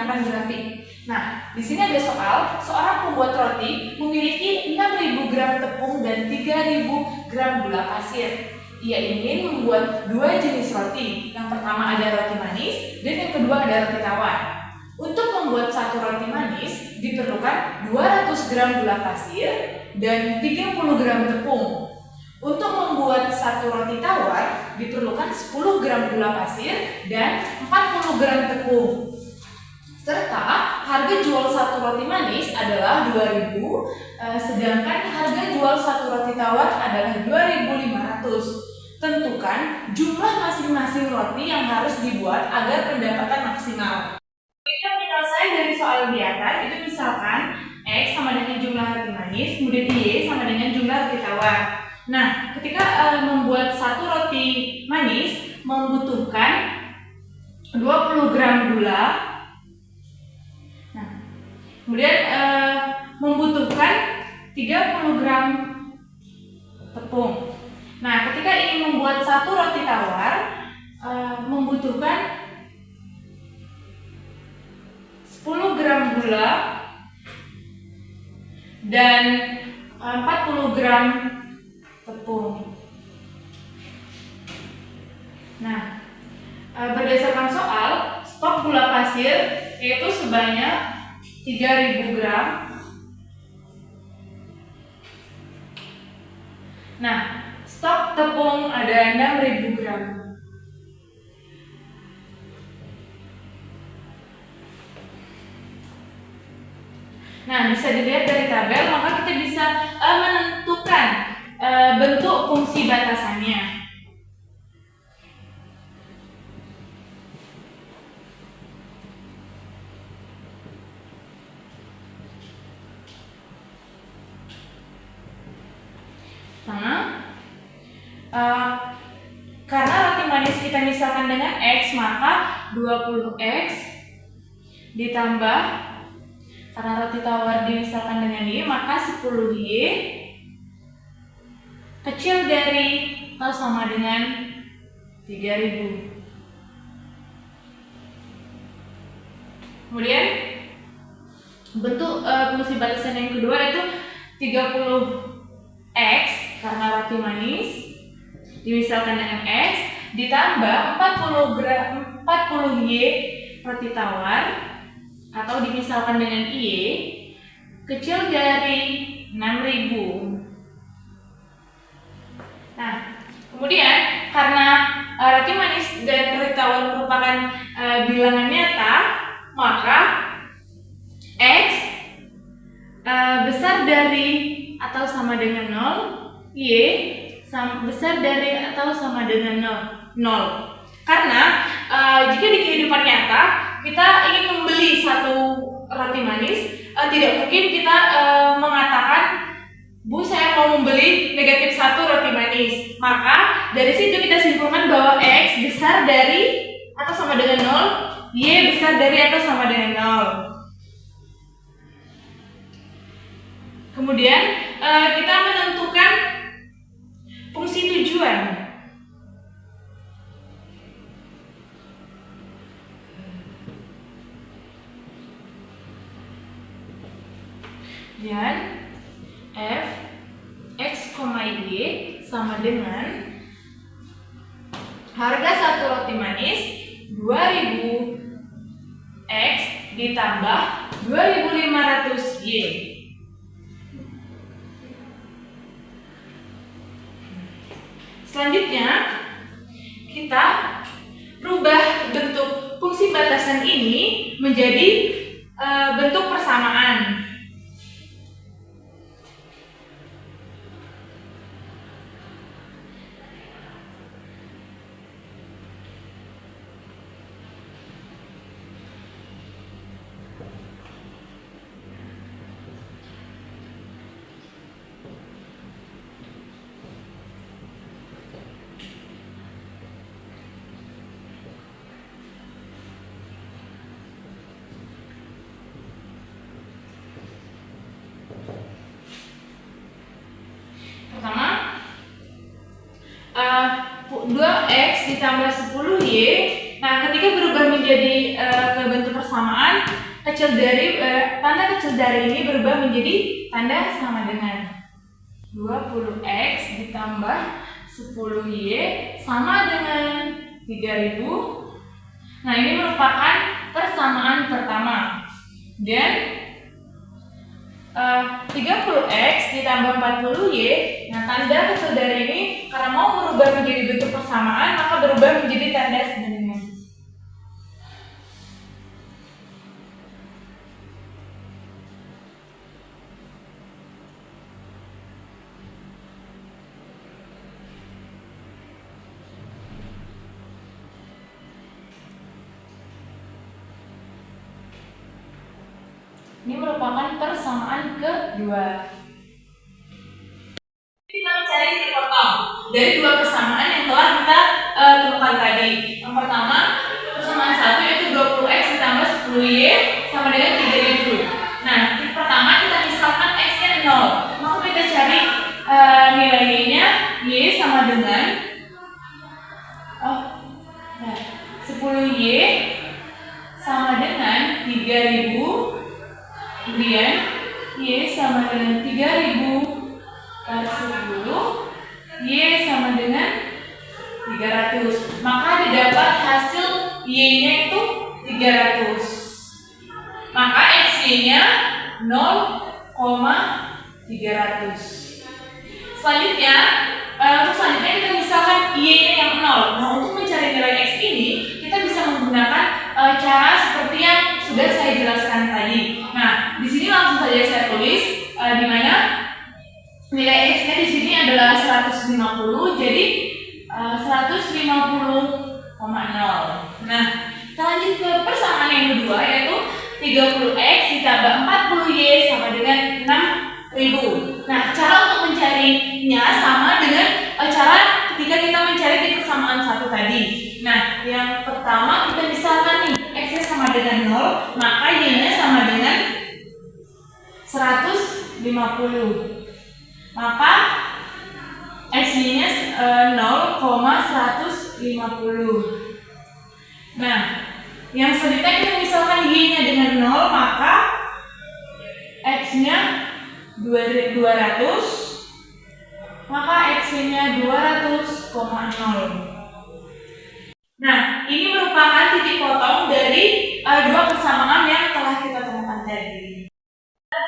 menggunakan grafik. Nah, di sini ada seorang pembuat roti memiliki 6.000 gram tepung dan 3.000 gram gula pasir. Ia ingin membuat dua jenis roti. Yang pertama ada roti manis dan yang kedua ada roti tawar. Untuk membuat satu roti manis diperlukan 200 gram gula pasir dan 30 gram tepung. Untuk membuat satu roti tawar diperlukan 10 gram gula pasir dan 40 gram tepung. Serta harga jual satu roti manis adalah 2.000, sedangkan harga jual satu roti tawar adalah 2.500. Tentukan jumlah masing-masing roti yang harus dibuat agar pendapatan maksimal. Penyelesaian dari soal di atas itu misalkan X sama dengan jumlah roti manis, kemudian Y sama dengan jumlah roti tawar. Nah, ketika membuat satu roti manis membutuhkan 20 gram gula. Nah, kemudian membutuhkan 30 gram tepung. Nah, ketika ingin membuat satu roti tawar membutuhkan 10 gram gula dan 40 gram tepung. Nah, berdasarkan soal, stok gula pasir yaitu sebanyak 3.000 gram. Nah, stok tepung ada 6.000 gram. Nah, bisa dilihat dari tabel, maka kita bisa menentukan bentuk fungsi batasannya. Karena roti manis kita misalkan dengan X, maka 20X ditambah, karena roti tawar dimisalkan dengan Y, maka 10Y kecil dari atau sama dengan 3.000. Kemudian bentuk fungsi batasan yang kedua itu 30X karena roti manis dimisalkan dengan X ditambah 40Y roti tawar atau dimisalkan dengan Y kecil dari 6.000. Nah, kemudian karena roti manis dan roti tawar merupakan bilangan nyata, maka X besar dari atau sama dengan 0, Y besar dari atau sama dengan 0. Karena jika di kehidupan nyata kita ingin membeli satu roti manis, tidak mungkin kita mengatakan, Bu, saya mau membeli negatif 1 roti manis. Maka dari situ kita simpulkan bahwa X besar dari atau sama dengan 0, Y besar dari atau sama dengan 0. Kemudian kita menentukan fungsi tujuan. Dan F X, Y sama dengan harga satu roti manis 2.000 X ditambah 2.500 Y. Selanjutnya kita rubah bentuk fungsi batasan ini menjadi bentuk persamaan. Pertama, 2X ditambah 10Y. Nah, ketika berubah menjadi ke bentuk persamaan, tanda kecil dari ini berubah menjadi tanda sama dengan 20x ditambah 10y sama dengan 3000. Nah, ini merupakan persamaan pertama. Dan 30x ditambah 40y, nah tanda kecil dari ini karena mau berubah menjadi bentuk persamaan, maka berubah menjadi tanda sebandingan. Ini merupakan persamaan kedua. Kita mencari titik potong dari dua persamaan yang telah kita temukan tadi. Yang pertama, persamaan 1 yaitu 20x ditambah 10y sama dengan 3000. Nah, titik pertama kita misalkan x-nya 0. Maka kita cari nilai y-nya, y sama dengan 10y sama dengan 3000. Kemudian y sama dengan 3000 per 10, y sama dengan 300. Maka didapat hasil y-nya itu 300. Maka x-y-nya 0,300. Selanjutnya kita misalkan y-nya yang 0. Nah, untuk mencari nilai x ini kita bisa menggunakan cara seperti yang sudah saya jelaskan tadi. Nah, di sini langsung saja saya tulis di mana nilai x-nya di sini adalah 150, jadi 150,0. Nah, kita lanjut ke persamaan yang kedua yaitu 30x ditambah 40y sama dengan 6000. Nah, cara untuk mencarinya sama dengan cara ketika kita mencari di persamaan 1 tadi. Nah, yang pertama kita misalkan nih x-nya sama dengan 0, maka y-nya sama dengan 150. Maka x-nya 0,150. Nah, yang selanjutnya kita misalkan y-nya dengan 0, maka x-nya 200, maka x-nya 200,0. Nah, ini merupakan titik potong dari dua persamaan yang telah kita temukan tadi.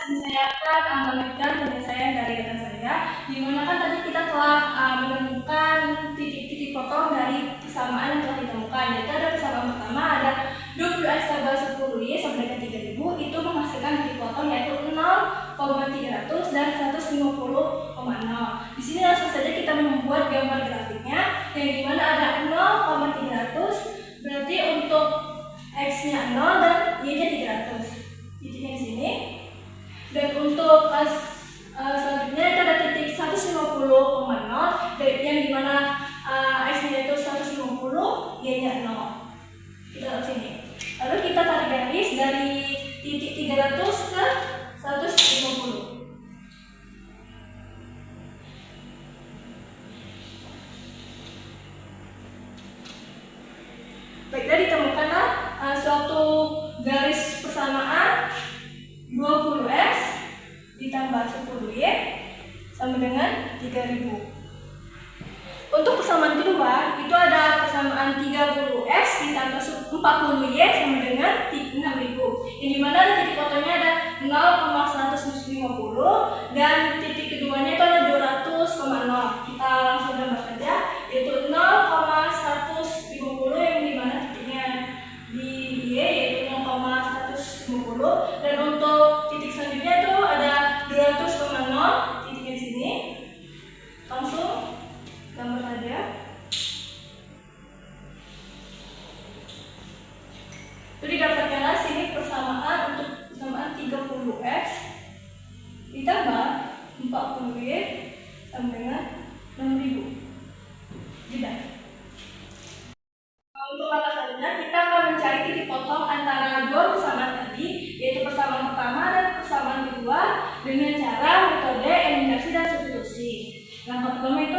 Saya akan melanjutkan penyelesaian dari data saya, di mana kan tadi kita telah menemukan titik-titik potong dari persamaan yang telah ditemukan. Yaitu ada persamaan pertama ada 20x tambah 10y sama dengan 3000, itu menghasilkan titik potong yaitu 0,300 dan 150,0. Di sini langsung saja kita membuat gambar grafiknya, yang dimana ada 0,300 berarti untuk x-nya 0 dan y-nya 300. Titiknya di sini. Dan untuk selanjutnya itu ada titik 150,0 yang dimana x-nya itu 150, y-nya 0. Kita lihat sini. Lalu kita tarik garis dari titik 300 ke 150. Baiklah, ditemukanlah suatu garis persamaan 20x ditambah 10y sama dengan 3000. Untuk persamaan kedua, itu ada persamaan 30x ditambah 40y sama dengan 6000. Yang dimana ada titik potongnya ada 0,150 dan titik keduanya itu ada 200,0. Kita langsung gambar saja, yaitu 0,150 yang dimana titiknya di y yaitu 0,150, dan untuk titik selanjutnya itu ada 200,0 titiknya di sini. Langsung gambar saja. Itu didapatkanlah sini persamaan untuk persamaan 30x ditambah 40y sama dengan 6000. Tidak. Untuk langkah selanjutnya kita akan mencari titik potong antara dua persamaan tadi, yaitu persamaan pertama dan persamaan kedua, dengan cara metode eliminasi dan substitusi. Langkah pertama itu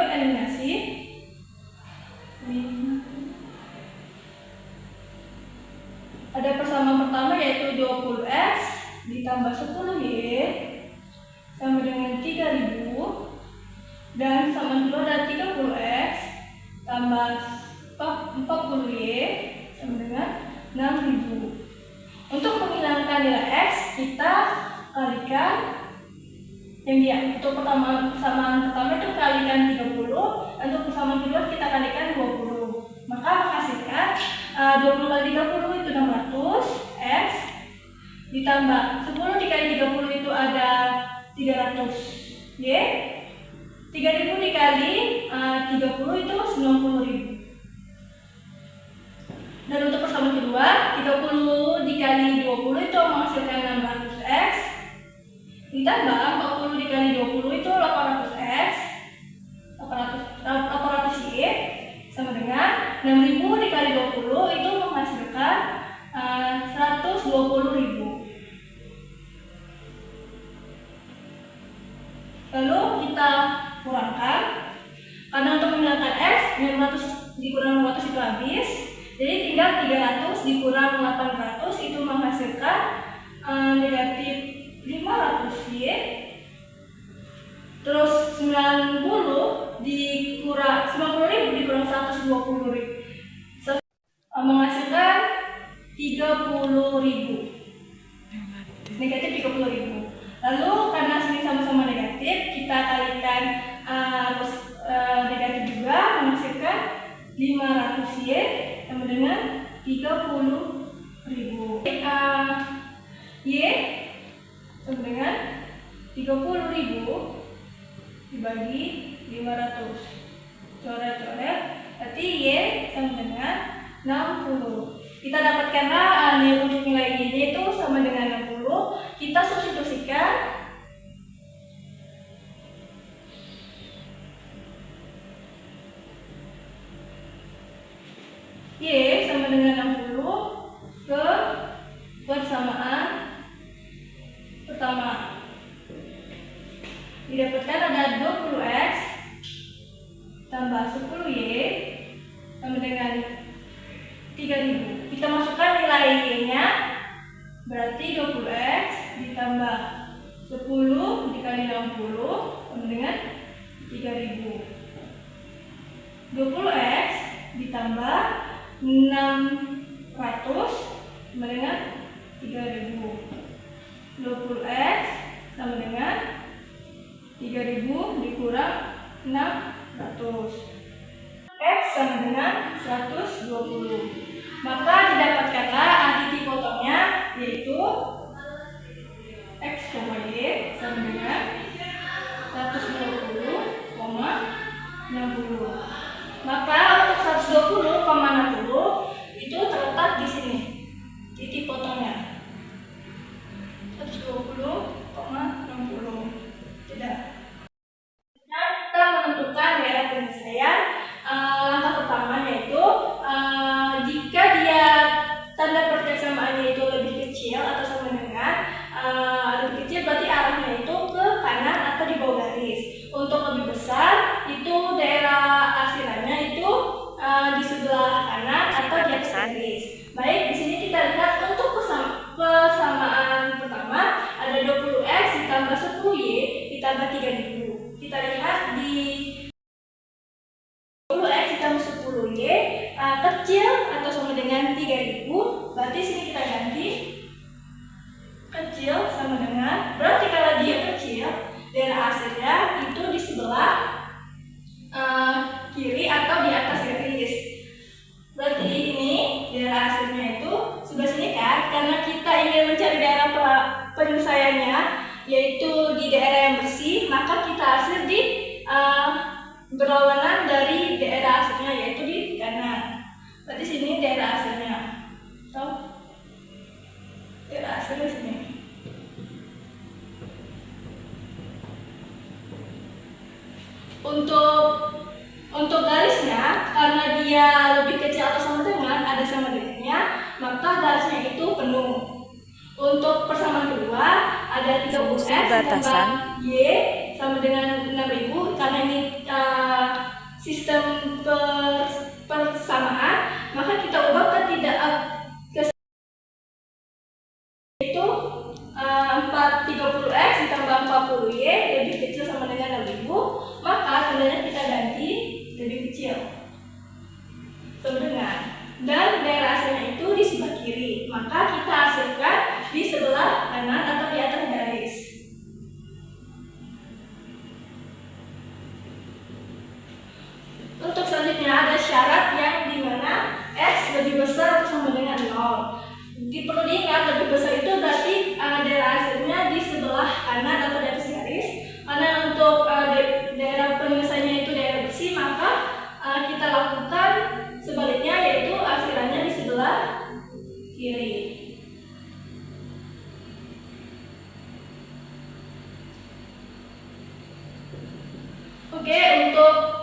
Ada persamaan pertama yaitu 20x ditambah 10y sama dengan 3000, dan persamaan kedua ada 30x tambah 40y sama dengan 6000. Untuk menghilangkan nilai x, kita kalikan yang dia. Untuk persamaan pertama itu kalikan 30, untuk persamaan kedua kita kalikan 20. Maka menghasilkan 20 kali 30 itu 600 x ditambah 10 dikali 30 itu ada 300 y, 3000 dikali 30 itu 90.000. Dan untuk persamaan kedua, 30 dikali 20 itu menghasilkan 600x ditambah 40 dikali 20 itu 800x 800y sama dengan 6000 dikali 20 itu menghasilkan 120.000. Lalu kita kurangkan, karena untuk menghilangkan x 600 dikurang 600 itu habis, jadi tinggal 300 dikurang 800 itu menghasilkan negatif 500y. Terus 90.000 dikurang 120.000 menghasilkan 30.000. Negatif 30.000. Lalu karena sini sama-sama negatif, kita kalikan negatif juga menghasilkan 500y sama dengan 30.000. Y sama dengan 30.000 dibagi 500. Coret-coret, berarti Y sama dengan 60. Kita dapatkanlah untuk nilai Y itu sama dengan 60. Kita substitusikan. Y sama dengan 60 ke persamaan pertama. Didapatkan ada 20x tambah 10y sama dengan 3000. Kita masukkan nilai y-nya, berarti 20x ditambah 10 dikali 60 sama dengan 3000. 20x ditambah 600 sama dengan 3000. 20x sama dengan 3000 dikurang 600. X sama dengan 120. Maka didapatkanlah titik potongnya, yaitu X, Y sama dengan 120,60. Maka untuk 120,60 itu terletak di sini titik potongnya 120,60. Tidak. Nah, kita menentukan daerah penyelesaian. Langkah pertama yaitu jika dia tanda persamaannya itu lebih kecil atau sama dengan lebih kecil, berarti arahnya itu ke kanan atau di bawah garis. Untuk lebih besar itu daerah asilannya itu di sebelah kanan atau di atas garis. Baik, di sini kita lihat untuk persamaan pertama ada 20x ditambah 10y ditambah 3000. Kita lihat di 20x ditambah 10y kecil atau sama dengan 3000, berarti sini kita ganti kecil sama dengan, berarti kalau dia kecil, daerah asalnya itu di sebelah kiri atau di atas garis. Berarti ini daerah asalnya itu sebelah sini kan, karena kita ingin mencari daerah penyelesaiannya yaitu di daerah yang bersih, maka kita hasil di berlawanan dari daerah asalnya yaitu di kanan. Berarti sini daerah asalnya, atau daerah asalnya sini. Untuk garisnya, karena dia lebih kecil atau sama dengan, ada sama dengannya, maka garisnya itu penuh. Untuk persamaan kedua ada 30x ditambah y sama dengan 6000, karena ini sistem persamaan, maka kita ubah ke tidak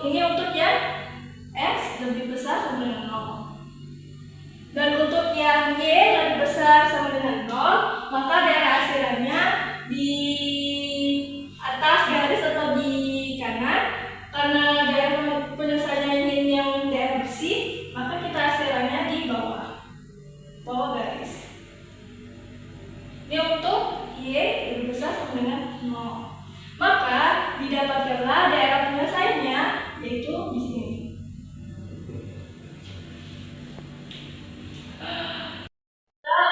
ini untuk yang X lebih besar sama dengan 0. Dan untuk yang Y lebih besar sama dengan 0, maka daerah asirannya di atas garis atau di kanan. Karena daerah penyelesaiannya ini yang daerah bersih, maka kita asirannya di bawah garis. Ini untuk Y lebih besar sama dengan 0. Maka didapatkanlah daerah penyelesaiannya, yaitu di sini.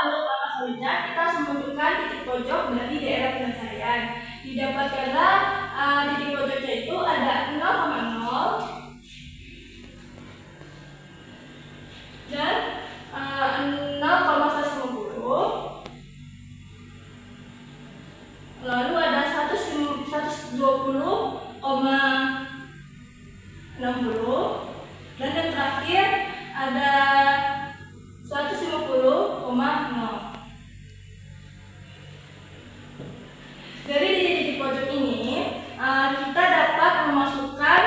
Untuk angka selanjutnya, kita harus menentukan titik pojok dari daerah penyelesaian. Didapatkanlah titik pojoknya itu ada 0,0 dan 0,150. Lalu ada 120,60 dan yang terakhir ada 150,0. Dari titik pojok ini kita dapat memasukkan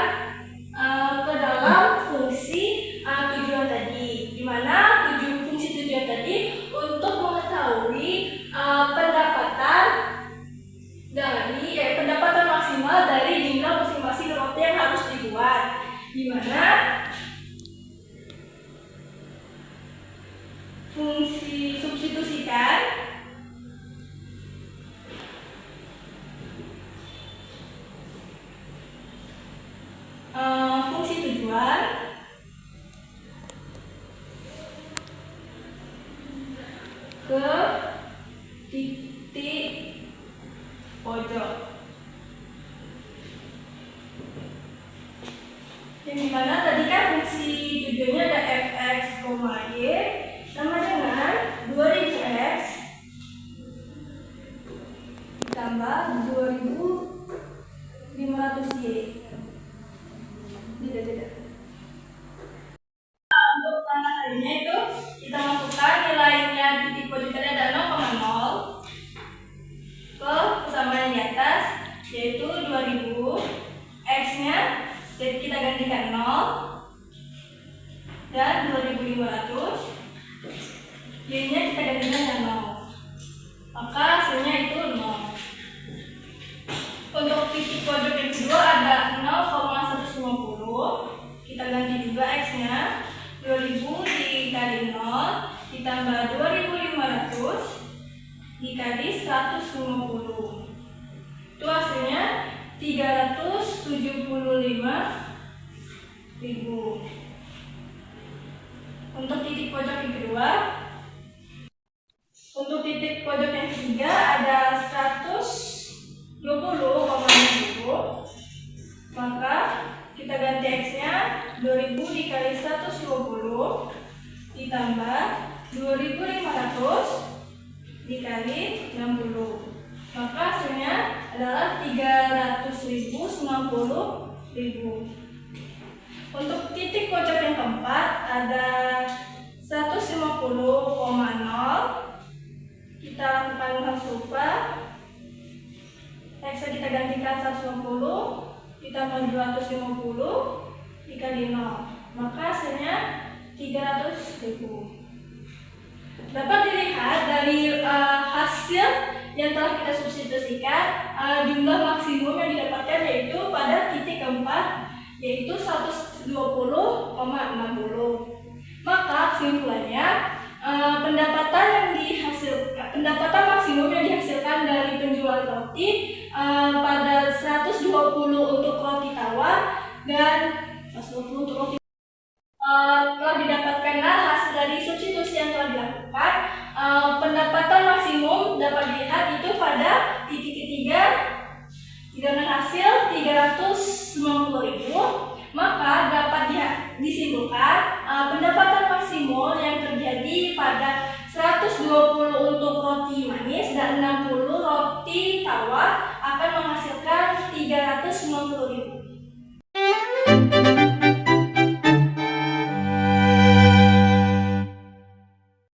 ke dalam fungsi tujuan tadi, di mana fungsi tujuan tadi untuk mengetahui pendapatan maksimal dari jumlah masing-masing roti yang harus dibuat, di mana fungsi substitusikan fungsi tujuan ke titik pojok, yang dimana tadi kan fungsi tujuannya ada fx, y sama dengan 2000x ditambah 2500y. Tidak. Untuk tanda kalinya itu kita masukkan nilainya titik pojoknya ada 0,0 ke kesamaan di atas, yaitu 2000. X-nya jadi kita gantikan 0 dan 2500. Y-nya kita gantikan dengan 0. Maka hasilnya itu 0. Untuk titik pojok yang kedua ada 0,150. Kita ganti juga X-nya. 2000 dikali 0 ditambah 2500 dikali 150. Itu hasilnya 375.000. Untuk titik pojok yang kedua, untuk titik pojok yang ketiga ada 120,60. Maka kita ganti X-nya 2000 dikali 150 ditambah 2500 dikali 60. Maka hasilnya adalah 300.090.000. Untuk titik pojok yang keempat ada 150,0. Kita lakukan hal serupa. X kita gantikan 150 ditambah 250 dikali 0. Maka hasilnya 300.000. Dapat dilihat dari hasil yang telah kita substitusikan, jumlah maksimum yang didapatkan yaitu pada titik keempat, yaitu 120,60. Maka kesimpulannya, pendapatan maksimum yang dihasilkan dari penjual roti pada 120 untuk roti tawar dan 120 untuk roti telah didapatkanlah hasil dari substitusi yang telah dilakukan. Pendapatan maksimum dapat dilihat itu pada titik ketiga dengan hasil 390.000. Maka dapat disimpulkan pendapatan maksimum yang terjadi pada 120 untuk roti manis dan 60 roti tawar akan menghasilkan 390.000